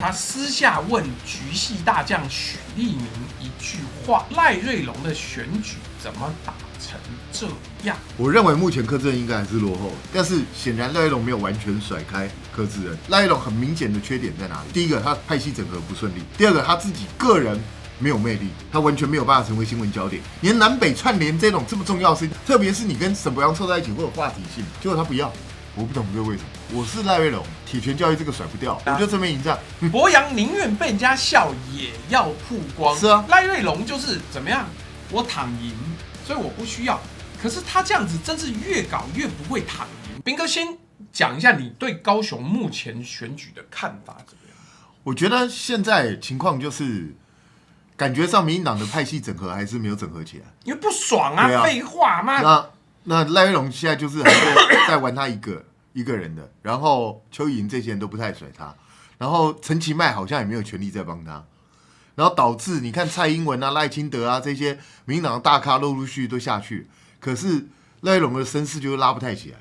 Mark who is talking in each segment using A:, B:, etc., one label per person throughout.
A: 他私下问局系大将许立明一句话：赖瑞隆的选举怎么打成这样？
B: 我认为目前柯志恩应该还是落后，但是显然赖瑞隆没有完全甩开柯志恩。赖瑞隆很明显的缺点在哪里？第一个，他派系整合不顺利；第二个，他自己个人没有魅力，他完全没有办法成为新闻焦点。连南北串联这种这么重要的事情，特别是你跟沈博阳凑在一起会有话题性，结果他不要。我不懂这为什么。我是赖瑞隆，铁拳教育这个甩不掉，我就正面迎战。
A: 博洋宁愿被人家笑，也要曝光。
B: 是啊，
A: 赖瑞隆就是怎么样，我躺赢，所以我不需要。可是他这样子真是越搞越不会躺赢。彬哥先讲一下你对高雄目前选举的看法怎么样？
B: 我觉得现在情况就是，感觉上民进党的派系整合还是没有整合起来，
A: 因为不爽啊，废话嘛。
B: 那赖瑞隆现在就是还在玩他一个人的，然后邱莹这些人都不太甩他，然后陈其迈好像也没有全力在帮他，然后导致你看蔡英文啊、赖清德啊这些民进党的大咖陆续都下去，可是赖瑞隆的声势就拉不太起来，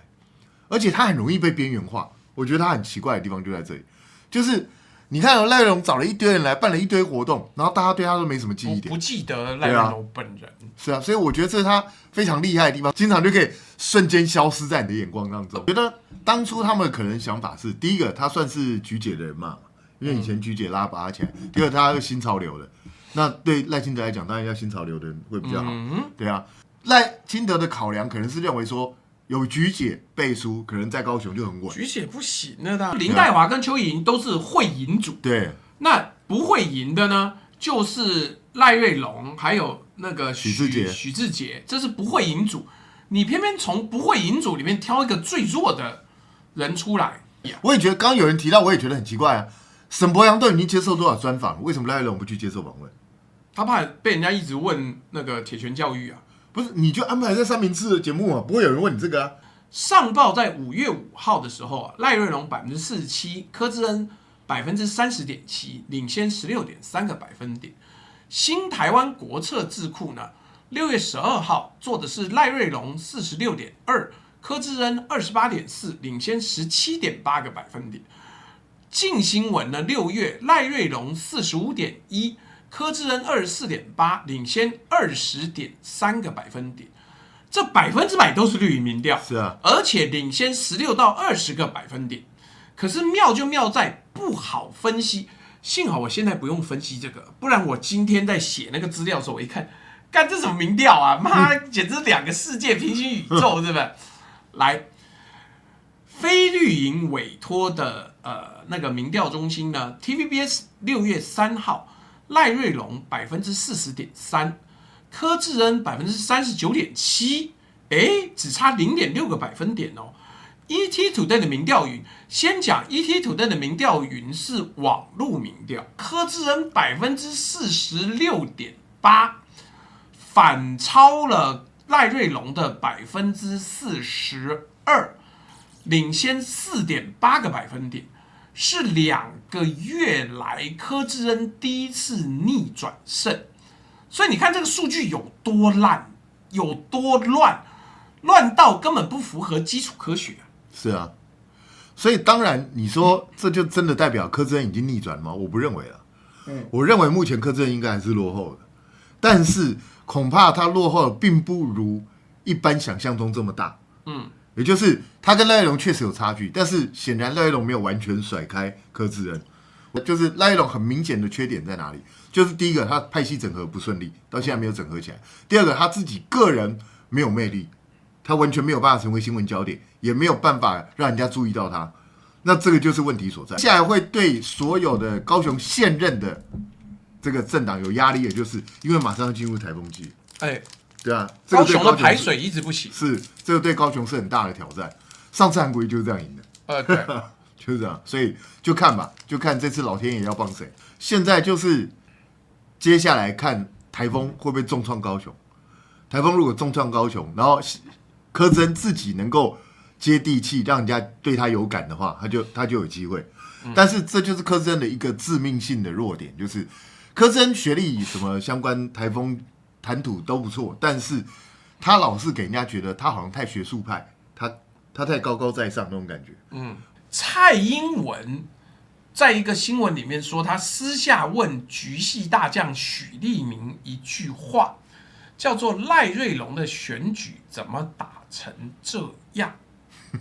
B: 而且他很容易被边缘化。我觉得他很奇怪的地方就在这里，就是你看赖瑞隆找了一堆人来办了一堆活动，然后大家对他都没什么记忆点，
A: 不记得赖瑞隆本人。
B: 是啊，所以我觉得这是他非常厉害的地方，经常就可以瞬间消失在你的眼光当中。我觉得当初他们可能想法是，第一个他算是菊姐的人嘛，因为以前菊姐拉拔起来；第二他是新潮流的，那对赖清德来讲，当然要新潮流的人会比较好。对啊，赖清德的考量可能是认为说，有菊姐背书，可能在高雄就很稳。
A: 菊姐不行了，林岱华跟邱莹都是会赢组，
B: 对，
A: 那不会赢的呢，就是赖瑞隆还有那个许志杰，这是不会赢组。你偏偏从不会赢组里面挑一个最弱的人出来。
B: 我也觉得，刚刚有人提到，我也觉得很奇怪啊。沈博阳都已经接受多少专访了，为什么赖瑞隆不去接受访问？
A: 他怕被人家一直问那个铁拳教育啊。
B: 不是，你就安排在三明治的节目嘛，不会有人问你这个啊。
A: 上报在5月5号的时候啊，赖瑞隆47%，柯志恩30.7%，领先16.3个百分点。新台湾国策智库呢，6月12号做的是赖瑞隆46.2%，柯志恩28.4%，领先17.8个百分点。镜新闻呢，6月赖瑞隆45.1%，柯志恩24.8%，领先20.3个百分点。这100%都是绿营民调，
B: 是啊，
A: 而且领先16到20个百分点。可是妙就妙在不好分析。幸好我现在不用分析这个，不然我今天在写那个资料的时候，我一看，干这什么民调啊？妈，简直2个世界平行宇宙，是不是？来，非绿营委托的那个民调中心呢 ，TVBS 6月3号，赖瑞隆40.3%，柯志恩39.7%，只差0.6个百分点哦。ET Today 的民调云，先讲 ET Today 的民调云是网络民调，柯志恩46.8%，反超了赖瑞隆的42%，领先4.8个百分点，是2个月来柯志恩第一次逆转胜。所以你看这个数据有多烂，有多乱，乱到根本不符合基础科学。
B: 是啊，所以当然你说这就真的代表柯志恩已经逆转吗？我不认为了。我认为目前柯志恩应该还是落后的，但是恐怕他落后的并不如一般想象中这么大。也就是他跟赖瑞隆确实有差距，但是显然赖瑞隆没有完全甩开柯志恩。就是赖瑞隆很明显的缺点在哪里？就是第一个，他派系整合不顺利，到现在没有整合起来；第二个，他自己个人没有魅力。他完全没有办法成为新闻焦点，也没有办法让人家注意到他，那这个就是问题所在。接下来会对所有的高雄现任的这个政党有压力，也就是因为马上要进入台风季。对啊，
A: 高雄的排水一直不行，
B: 是这个对高雄是很大的挑战。上次韩国瑜就是这样赢的，
A: 对，
B: 就是这样。所以就看吧，就看这次老天爷要帮谁。现在就是接下来看台风会不会重创高雄。台风如果重创高雄，然后柯志恩自己能够接地气，让人家对他有感的话，他就有机会。但是这就是柯志恩的一个致命性的弱点，就是柯志恩学历什么相关台风谈吐都不错，但是他老是给人家觉得他好像太学术派，他太高高在上那种感觉。
A: 蔡英文在一个新闻里面说，他私下问局系大将许立明一句话，叫做赖瑞隆的选举怎么打成这样？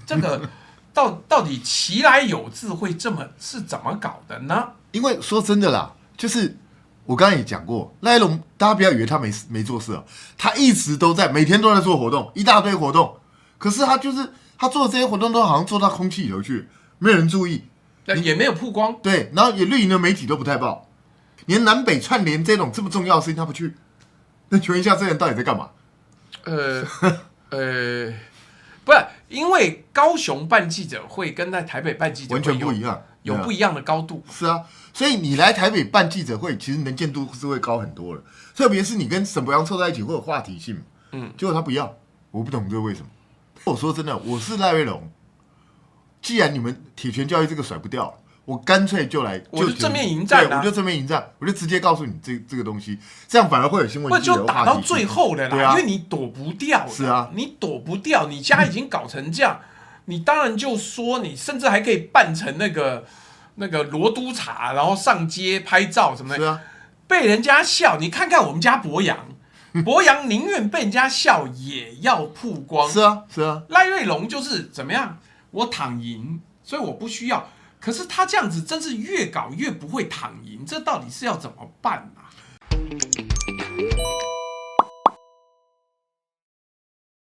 A: 这个到底其来有自会是怎么搞的呢？
B: 因为说真的啦，就是我刚才也讲过，赖龙大家不要以为他没做事哦，他一直都在，每天都在做活动，一大堆活动。可是他做的这些活动都好像做到空气里头去，没有人注意，
A: 也没有曝光。
B: 对，然后也绿营的媒体都不太报，连南北串联这种这么重要的事情他不去。那请问一下，这人到底在干嘛？
A: 不是，因为高雄办记者会跟在台北办记者会
B: 完全不一样，
A: 有不一样的高度。
B: 是啊，所以你来台北办记者会，其实能见度是会高很多的。特别是你跟沈伯洋凑在一起会有话题性，结果他不要，我不懂这为什么。我说真的，我是赖瑞隆，既然你们铁拳教育这个甩不掉，我干脆就来，
A: 我就正面迎战
B: 我就正面迎战，我就直接告诉你这个东西，这样反而会有新闻记者
A: 就打到最后的啦，
B: 对啊，
A: 因为你躲不掉，
B: 是啊，
A: 你躲不掉，你家已经搞成这样，你当然就说你甚至还可以扮成那个罗督察，然后上街拍照什么的，
B: 是啊，
A: 被人家笑。你看看我们家博洋，博洋宁愿被人家笑也要曝光。
B: 是啊，是啊，
A: 赖瑞隆就是怎么样，我躺赢，所以我不需要。可是他这样子真是越搞越不会躺赢，这到底是要怎么办啊？